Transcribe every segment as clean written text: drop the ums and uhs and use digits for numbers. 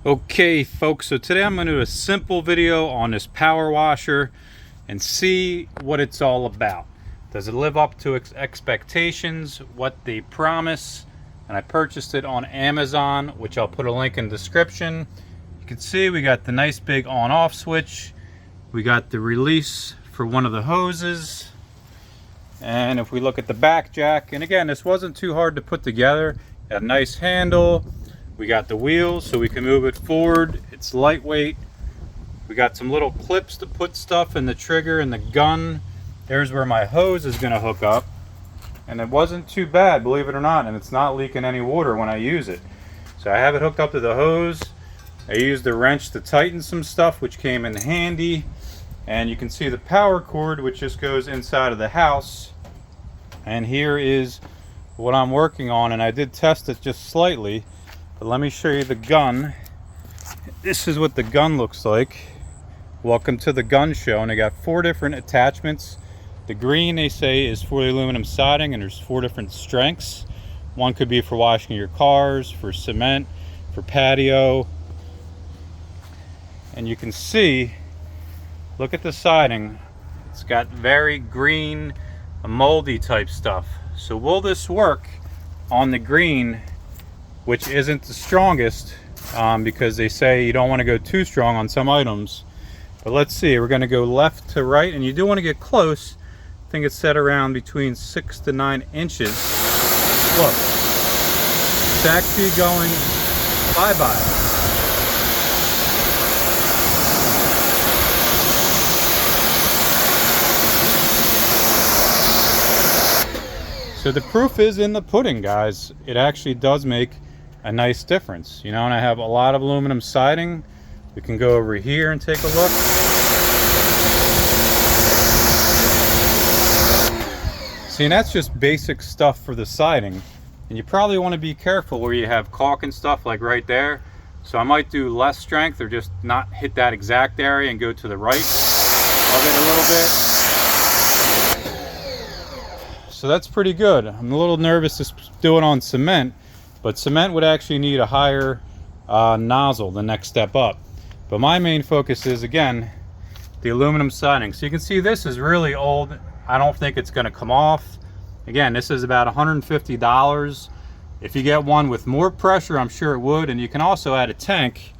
Okay folks, so today I'm going to do a simple video on this power washer and see what it's all about. Does it live up to expectations, what they promise? And I purchased it on Amazon, which I'll put a link in the description. You can see we got the nice big on-off switch. We got the release for one of the hoses. And if we look at the back jack, and again, this wasn't too hard to put together. Got a nice handle. We got the wheels so we can move it forward. It's lightweight. We got some little clips to put stuff in the trigger and the gun. There's where my hose is going to hook up. And it wasn't too bad, believe it or not, and it's not leaking any water when I use it. So I have it hooked up to the hose. I used a wrench to tighten some stuff, which came in handy. And you can see the power cord, which just goes inside of the house. And here is what I'm working on, and I did test it just slightly. But let me show you the gun. This is what the gun looks like. Welcome to the gun show. And I got 4 different attachments. The green, they say, is for the aluminum siding, and there's 4 different strengths. One could be for washing your cars, for cement, for patio. And you can see, look at the siding. It's got very green, moldy type stuff. So will this work on the green, which isn't the strongest, because they say you don't want to go too strong on some items. But let's see, we're going to go left to right, and you do want to get close. I think it's set around between 6 to 9 inches. Look, it's actually going bye-bye. So the proof is in the pudding, guys. It actually does make a nice difference, you know. And I have a lot of aluminum siding. We can go over here and take a look. See, and that's just basic stuff for the siding, and you probably want to be careful where you have caulk and stuff, like right there. So I might do less strength, or just not hit that exact area and go to the right of it a little bit. So that's pretty good. I'm a little nervous to do it on cement, but cement would actually need a higher nozzle the next step up. But my main focus is, again, the aluminum siding. So you can see this is really old. I don't think it's going to come off. Again, this is about $150. If you get one with more pressure, I'm sure it would. And you can also add a tank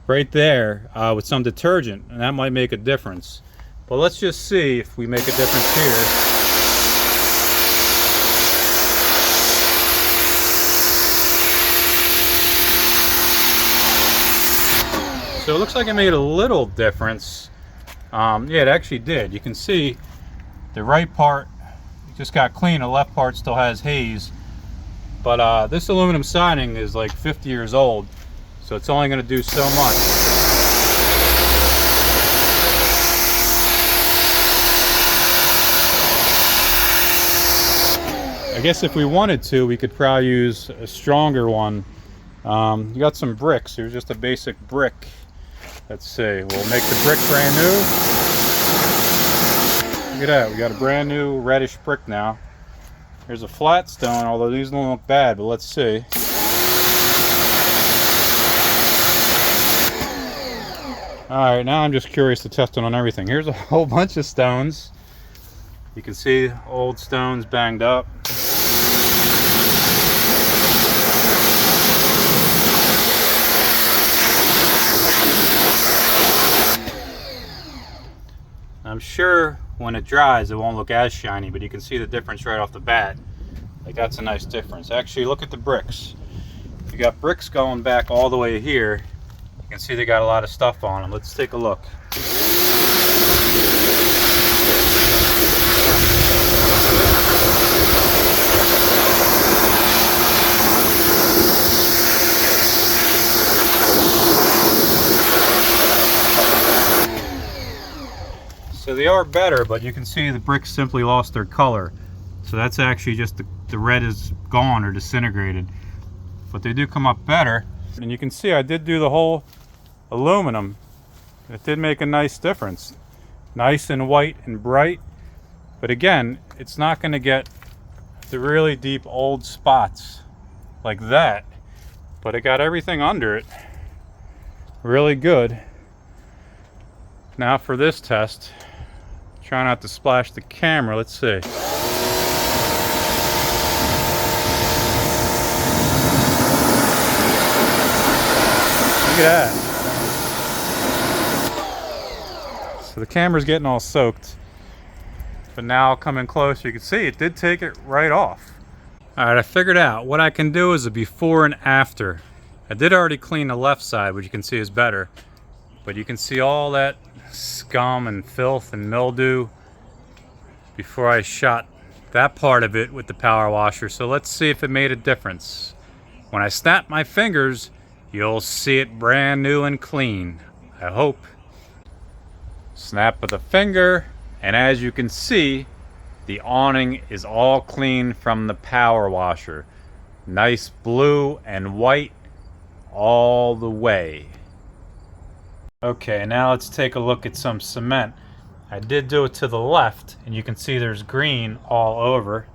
right there with some detergent, and that might make a difference. But let's just see if we make a difference here. So it looks like it made a little difference. Yeah, it actually did. You can see the right part just got clean. The left part still has haze. But this aluminum siding is like 50 years old, so it's only going to do so much. I guess if we wanted to, we could probably use a stronger one. You got some bricks. Here's just a basic brick. Let's see, we'll make the brick brand new. Look at that, we got a brand new reddish brick now. Here's a flat stone, although these don't look bad, but let's see. Alright, now I'm just curious to test it on everything. Here's a whole bunch of stones. You can see old stones banged up. I'm sure when it dries it won't look as shiny, but you can see the difference right off the bat. Like, that's a nice difference. Actually, look at the bricks. You got bricks going back all the way here. You can see they got a lot of stuff on them. Let's take a look. So they are better, but you can see the bricks simply lost their color. So that's actually just the red is gone or disintegrated. But they do come up better. And you can see I did do the whole aluminum. It did make a nice difference. Nice and white and bright. But again, it's not going to get the really deep old spots like that. But it got everything under it. really good. Now for this test, try not to splash the camera. Let's see. Look at that. So the camera's getting all soaked, but now coming closer, you can see it did take it right off. All right, I figured out what I can do is a before and after. I did already clean the left side, which you can see is better, but you can see all that scum and filth and mildew before I shot that part of it with the power washer. So let's see if it made a difference. When I snap my fingers, you'll see it brand new and clean, I hope. Snap of the finger, and as you can see, the awning is all clean from the power washer. Nice blue and white all the way. Okay, now let's take a look at some cement. I did do it to the left, and you can see there's green all over.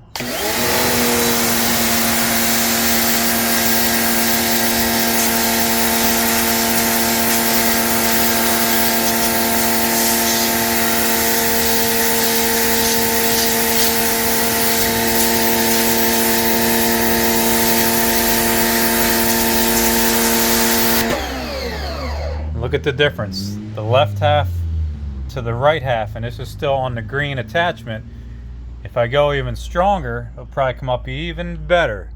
Look at the difference. The left half to the right half, and this is still on the green attachment. If I go even stronger, it'll probably come up even better.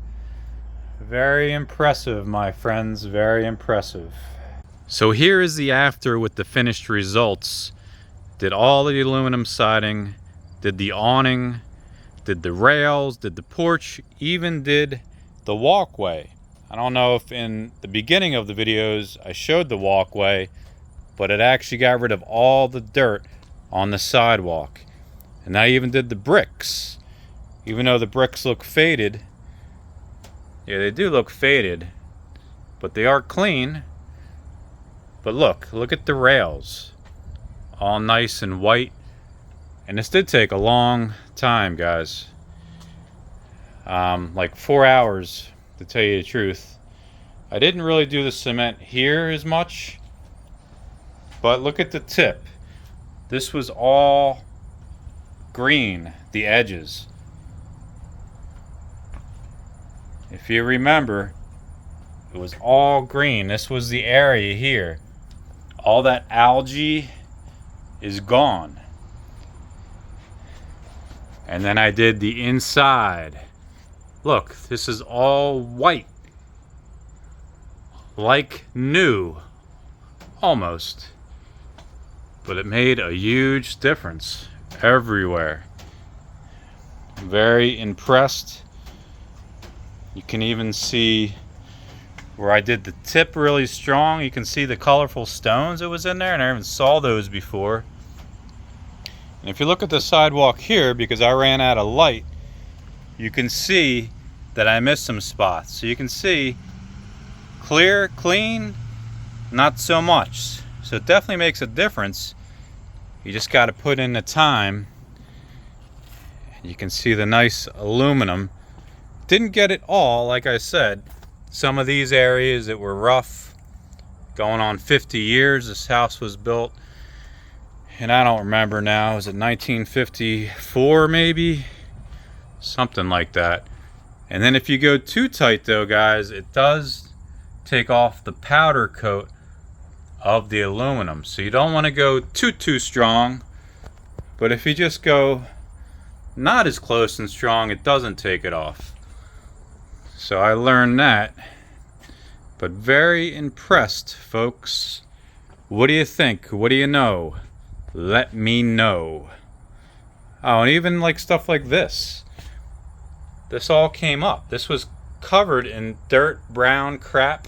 Very impressive, my friends, very impressive. So here is the after with the finished results. Did all the aluminum siding, did the awning, did the rails, did the porch, even did the walkway. I don't know if in the beginning of the videos I showed the walkway, but it actually got rid of all the dirt on the sidewalk. And I even did the bricks. Even though the bricks look faded, yeah, they do look faded, but they are clean. But look at the rails, all nice and white. And this did take a long time, guys. Like 4 hours, to tell you the truth. I didn't really do the cement here as much, but look at the tip. This was all green, the edges. If you remember, it was all green. This was the area here. All that algae is gone. And then I did the inside. Look, this is all white. Like new. Almost. But it made a huge difference everywhere. Very impressed. You can even see where I did the tip really strong. You can see the colorful stones that was in there, and I even saw those before. And if you look at the sidewalk here, because I ran out of light, you can see that I missed some spots. So you can see clear, clean, not so much. So it definitely makes a difference. You just got to put in the time. You can see the nice aluminum. Didn't get it all, like I said. Some of these areas that were rough, going on 50 years. This house was built, and I don't remember now, was it 1954 maybe? Something like that. And then if you go too tight though, guys, it does take off the powder coat of the aluminum. So you don't want to go too strong. But if you just go not as close and strong, it doesn't take it off. So I learned that. But very impressed, folks. What do you think? What do you know? Let me know. Oh, and even like stuff like this. This all came up. This was covered in dirt, brown crap.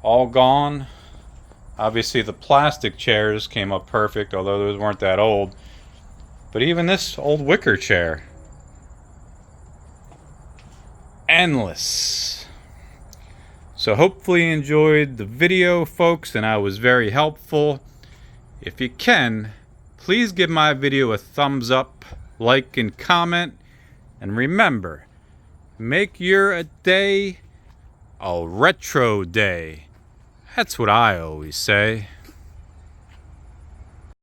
All gone. Obviously the plastic chairs came up perfect, although those weren't that old. But even this old wicker chair. Endless. So hopefully you enjoyed the video, folks, and I was very helpful. If you can, please give my video a thumbs up, like, and comment. And remember, make your day a retro day. That's what I always say.